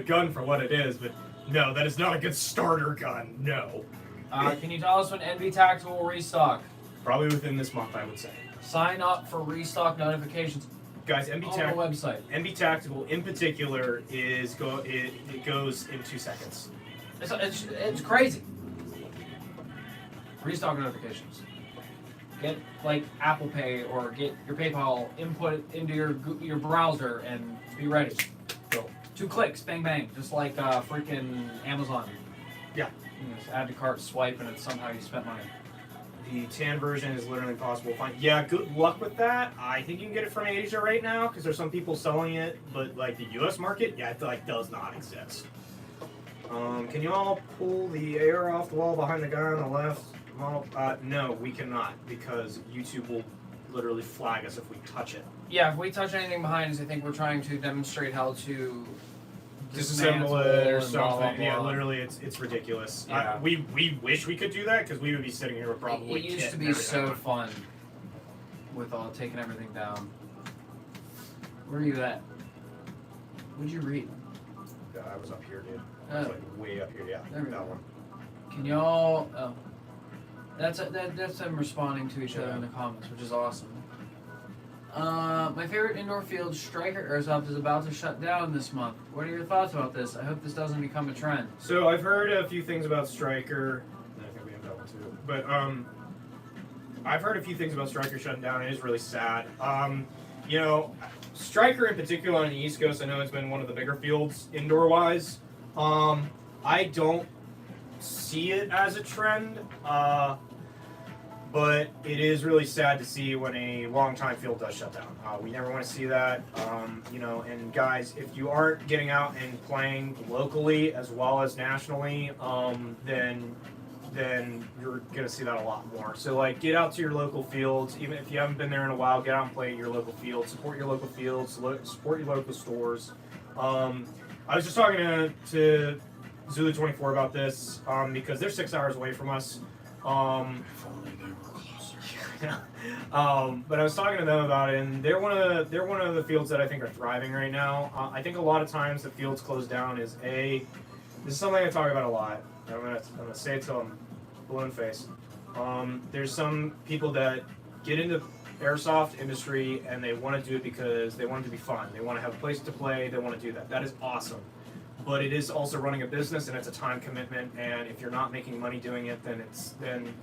gun for what it is, but no, that is not a good starter gun. No. Can you tell us when NB Tactical will restock? Probably within this month, I would say. Sign up for restock notifications. Guys, on the website. NB Tactical in particular it goes in 2 seconds. It's crazy. Restock notifications. Get like Apple Pay or get your PayPal input into your browser and be ready. Go. 2 clicks, bang bang, just like freaking Amazon. Yeah. Just add to cart, swipe, and it's somehow you spent money. The tan version is literally impossible to find. Yeah, good luck with that. I think you can get it from Asia right now because there's some people selling it, but like the U.S. market, yeah, it like does not exist. Can you all pull the air off the wall behind the guy on the left? No, we cannot because YouTube will literally flag us if we touch it. Yeah, if we touch anything behind us, I think we're trying to demonstrate how to disassemble it or something. Blah, blah, blah. Yeah, literally, it's ridiculous. Yeah. We wish we could do that because we would be sitting here with probably. It used to be so fun with all taking everything down. Where are you at? What'd you read? I was up here, dude. I was like way up here. Yeah, there we that go. one. Can y'all? Oh, that's them responding to each other in the comments, which is awesome. My favorite indoor field, Striker Airsoft, is about to shut down this month. What are your thoughts about this? I hope this doesn't become a trend. So I've heard a few things about Striker. I think we have that one too. But I've heard a few things about Striker shutting down. It is really sad. Striker in particular on the East Coast, I know it's been one of the bigger fields indoor-wise. I don't see it as a trend, but it is really sad to see when a long-time field does shut down. We never want to see that, and guys, if you aren't getting out and playing locally as well as nationally, then you're going to see that a lot more. So, like, get out to your local fields. Even if you haven't been there in a while, get out and play at your local fields. Support your local fields. Support your local stores. I was just talking to Zulu 24 about this because they're 6 hours away from us. But I was talking to them about it, and they're one of the fields that I think are thriving right now. I think a lot of times the fields closed down this is something I talk about a lot. I'm gonna say it till I'm blue in the face. There's some people that get into airsoft industry and they want to do it because they want it to be fun. They want to have a place to play. They want to do that. That is awesome. But it is also running a business, and it's a time commitment. And if you're not making money doing it, then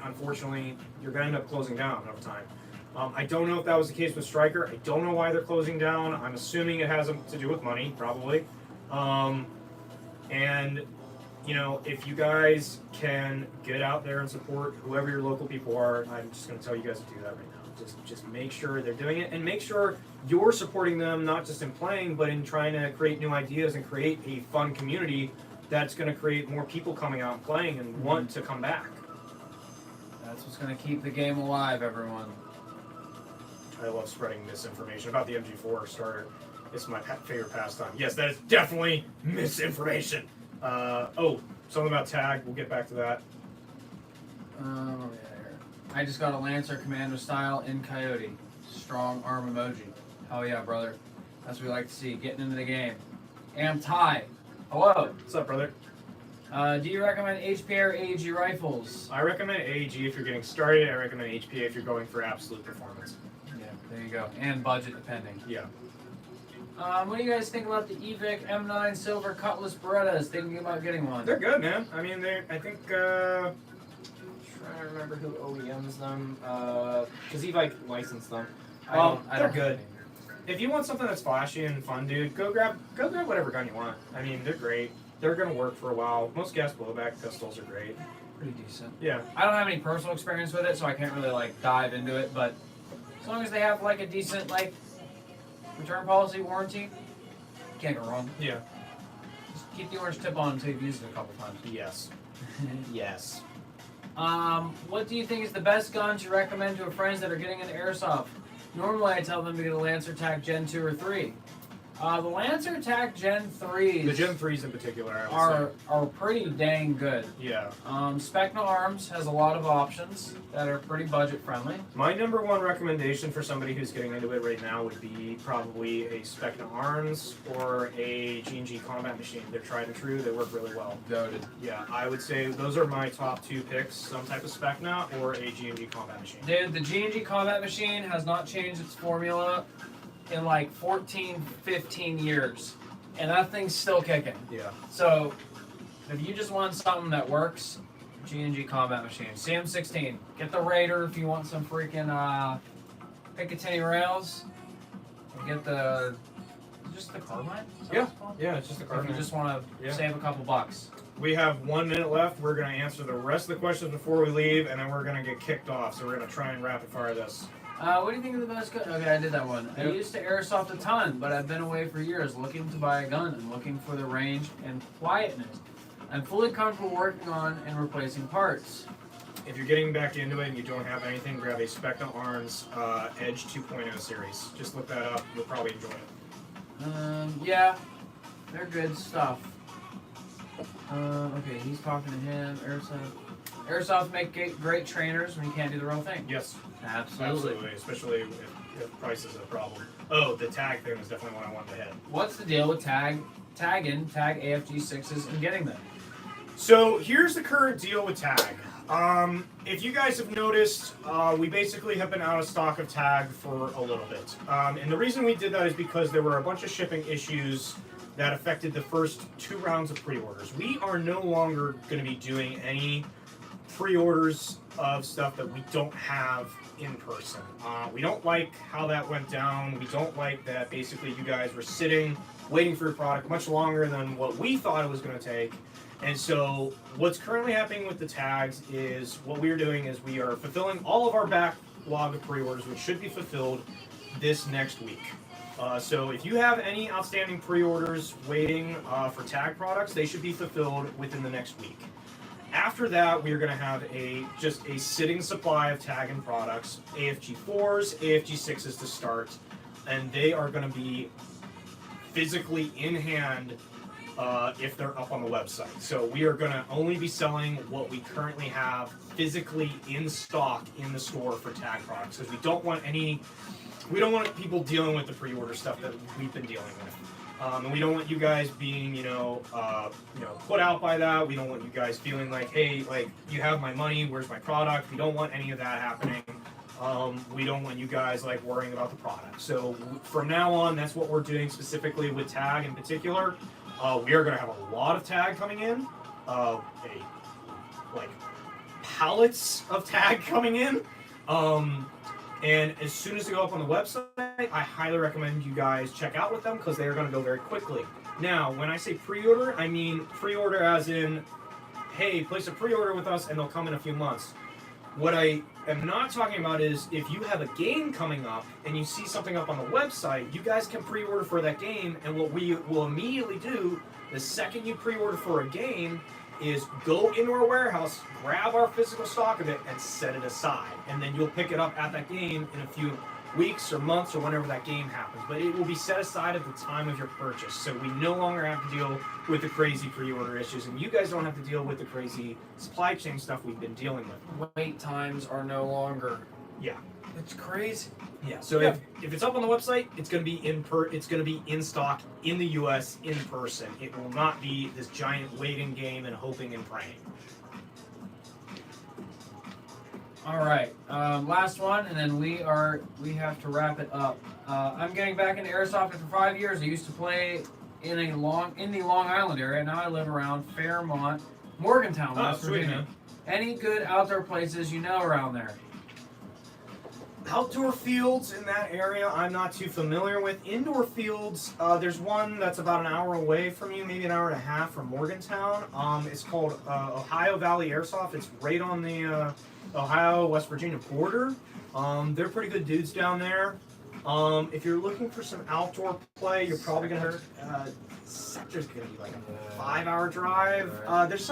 unfortunately you're going to end up closing down over time. I don't know if that was the case with Stryker. I don't know why they're closing down. I'm assuming it has to do with money, probably. And if you guys can get out there and support whoever your local people are, I'm just going to tell you guys to do that right now. Just make sure they're doing it, and make sure you're supporting them, not just in playing, but in trying to create new ideas and create a fun community that's going to create more people coming out and playing and want to come back. That's what's going to keep the game alive, everyone. I love spreading misinformation about the MG4 starter. It's my favorite pastime. Yes, that is definitely misinformation. Something about tag. We'll get back to that. I just got a Lancer Commando style in Coyote. Strong arm emoji. Hell yeah, brother. That's what we like to see. Getting into the game. Am Ty. Hello. What's up, brother? Do you recommend HPA or AEG rifles? I recommend AEG if you're getting started. I recommend HPA if you're going for absolute performance. Yeah, there you go. And budget depending. Yeah. What do you guys think about the EVIC M9 Silver Cutlass Berettas? Thinking about getting one? They're good, man. I mean, I think, trying to remember who OEMs them, because E-Bike licensed them. They're good. If you want something that's flashy and fun, dude, go grab whatever gun you want. I mean, they're great. They're gonna work for a while. Most gas blowback pistols are great. Pretty decent. Yeah. I don't have any personal experience with it, so I can't really dive into it. But as long as they have a decent return policy warranty, can't go wrong. Yeah. Just keep the orange tip on until you've used it a couple times. Yes. Yes. What do you think is the best gun to recommend to friends that are getting into airsoft? Normally I tell them to get a Lancer Tac Gen 2 or 3. The Lancer Tac Gen 3s The Gen 3s in particular, are pretty dang good. Yeah. Specna Arms has a lot of options that are pretty budget friendly. My number one recommendation for somebody who's getting into it right now would be probably a Specna Arms or a G&G Combat Machine. They're tried and true. They work really well. Goated. Yeah, I would say those are my top two picks, some type of Specna or a G&G Combat Machine. Dude, the G&G Combat Machine has not changed its formula in 14, 15 years. And that thing's still kicking. Yeah. So, if you just want something that works, G&G Combat Machine. CM16. Get the Raider if you want some freaking Picatinny rails. And get just the carbine? Yeah. Yeah, it's just a If carbine. you just want to save a couple bucks. We have 1 minute left. We're going to answer the rest of the questions before we leave, and then we're going to get kicked off. So we're going to try and rapid fire this. What do you think of the best gun? Okay, I did that one. I used to airsoft a ton, but I've been away for years looking to buy a gun and looking for the range and quietness. I'm fully comfortable working on and replacing parts. If you're getting back into it and you don't have anything, grab a Specna Arms Edge 2.0 series. Just look that up. You'll probably enjoy it. Yeah, they're good stuff. Okay, he's talking to him. Airsoft make great trainers when you can't do the real thing. Yes. Absolutely. Especially if price is a problem. Oh, the tag thing is definitely one I wanted to hit. What's the deal with Tagin, Tag AFG 6s and getting them? So here's the current deal with tag. If you guys have noticed, we basically have been out of stock of tag for a little bit. And the reason we did that is because there were a bunch of shipping issues that affected the first 2 rounds of pre-orders. We are no longer going to be doing any pre-orders of stuff that we don't have in person. We don't like how that went down. We don't like that basically you guys were sitting waiting for your product much longer than what we thought it was going to take. And so what's currently happening with the tags is what we're doing is we are fulfilling all of our backlog of pre-orders, which should be fulfilled this next week. So if you have any outstanding pre-orders waiting for tag products, they should be fulfilled within the next week. After that, we are going to have just a sitting supply of Tagin products, AFG 4s, AFG 6s to start, and they are going to be physically in hand if they're up on the website. So we are going to only be selling what we currently have physically in stock in the store for tag products, because we don't want people dealing with the pre-order stuff that we've been dealing with. And we don't want you guys being, put out by that. We don't want you guys feeling like, hey, like, you have my money, where's my product? We don't want any of that happening. We don't want you guys, like, worrying about the product. So from now on, that's what we're doing specifically with tag in particular. We are going to have a lot of tag coming in. Pallets of tag coming in. And as soon as they go up on the website, I highly recommend you guys check out with them because they are going to go very quickly. Now, when I say pre-order, I mean pre-order as in, hey, place a pre-order with us and they'll come in a few months. What I am not talking about is if you have a game coming up and you see something up on the website, you guys can pre-order for that game, and what we will immediately do the second you pre-order for a game is go into our warehouse, grab our physical stock of it, and set it aside. And then you'll pick it up at that game in a few weeks or months or whenever that game happens. But it will be set aside at the time of your purchase. So we no longer have to deal with the crazy pre-order issues, and you guys don't have to deal with the crazy supply chain stuff we've been dealing with. Wait times are no longer. Yeah. It's crazy. Yeah. So if it's up on the website, it's going to be in stock in the US in person. It will not be this giant waiting game and hoping and praying. All right, last one, and then we have to wrap it up. I'm getting back into Airsoft after 5 years. I used to play in the Long Island area. Now I live around Fairmont, Morgantown, West Virginia. Any good outdoor places you know around there? Outdoor fields in that area, I'm not too familiar with. Indoor fields, there's one that's about an hour away from you, maybe an hour and a half from Morgantown. It's called Ohio Valley Airsoft. It's right on the Ohio-West Virginia border. They're pretty good dudes down there. If you're looking for some outdoor play, you're probably going to Sector's going to be like a 5-hour drive. There's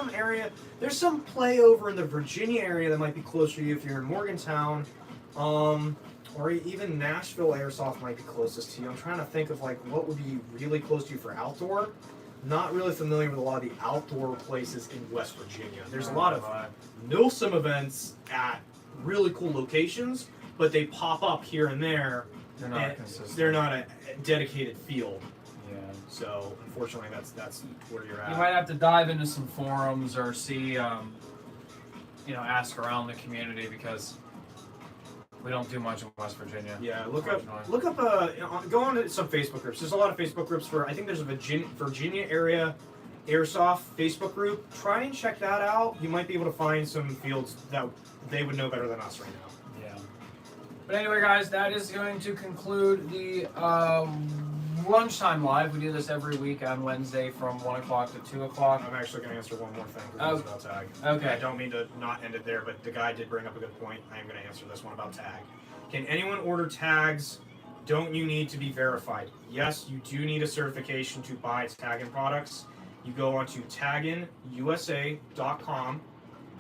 some play over in the Virginia area that might be closer to you if you're in Morgantown. Or even Nashville Airsoft might be closest to you. I'm trying to think of like what would be really close to you for outdoor. Not really familiar with a lot of the outdoor places in West Virginia. There's a lot of NOSM events at really cool locations, but they pop up here and there. They're not consistent. They're not a dedicated field. Yeah. So unfortunately, that's where you're at. You might have to dive into some forums or see, ask around the community because we don't do much in West Virginia. Yeah, look up, go on to some Facebook groups. There's a lot of Facebook groups I think there's a Virginia area Airsoft Facebook group. Try and check that out. You might be able to find some fields that they would know better than us right now. Yeah. But anyway, guys, that is going to conclude the lunchtime live. We do this every week on Wednesday from 1 o'clock to 2 o'clock. I'm actually going to answer one more thing about tag. Okay. I don't mean to not end it there, but the guy did bring up a good point. I am going to answer this one about tag. Can anyone order tags? Don't you need to be verified? Yes, you do need a certification to buy Tagin products. You go onto taginusa.com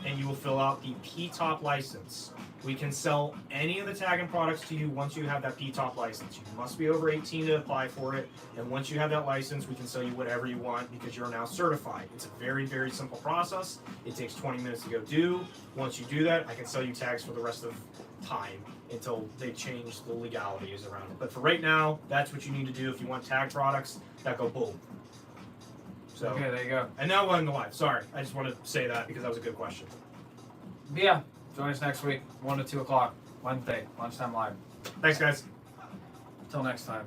and you will fill out the P-Top license. We can sell any of the Tagin products to you once you have that P-Top license. You must be over 18 to apply for it, and once you have that license, we can sell you whatever you want because you're now certified. It's a very, very simple process. It takes 20 minutes to go do. Once you do that, I can sell you tags for the rest of time until they change the legalities around it. But for right now, that's what you need to do if you want tag products that go boom. So, okay, there you go. And now we're on the live. Sorry, I just want to say that because that was a good question. But yeah, join us next week, 1 to 2 o'clock, Wednesday, lunchtime live. Thanks, guys. Until next time.